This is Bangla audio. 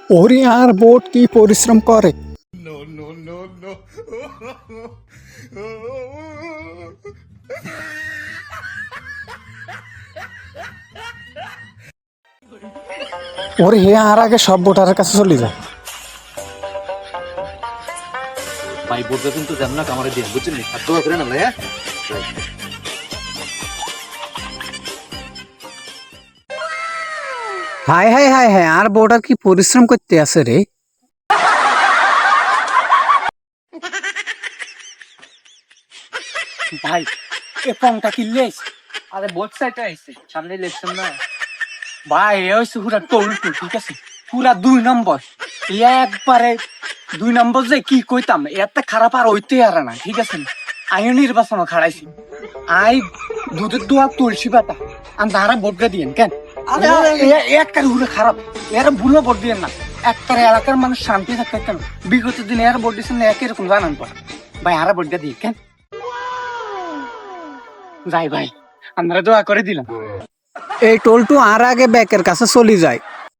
ওরে আর বোট কি পরিশ্রম করে। ওরে হে আর আগে সব ভোটারের কাছে চলে যায়। ভাই বোর্ডটা কিন্তু যেমন না কামারে দিয়ে বুঝছেন আর দোয়া করে না ভাইয়া। হায় হায় হায় হায়, আর ভোটার কি পরিশ্রম করতে আছে রে। ভাই এ ফর্মটা কিনলে আরে বোথ সাইডে আইছে সামনে ইলেকশন না ভাই এ হইছে পুরা টলটু ঠিক আছে পুরা 2 নম্বর একবারে 2 নম্বর যে কি কইতাম এত খারাপ আর হইতে আর না ঠিক আছে আইও নির্বাচন খাড়াইছি আই দুধের দোয়া তুলসী পাতা আর তারা ভোটটা দিয়েন কেন একটা পুরো খারাপ এরা ভুলো ভোট দিয়েন না একটা এলাকার মানুষ শান্তি থাকতে কেন বিগত দিনে এরা ভোট দিচ্ছেন না একই রকম জানান পর ভাই আরা ভোটটা দিয়ে কেন যাই ভাই আমরা দোয়া করে দিলাম। এই টোলটু আর আগে ব্যাকের কাছে চলে যায়।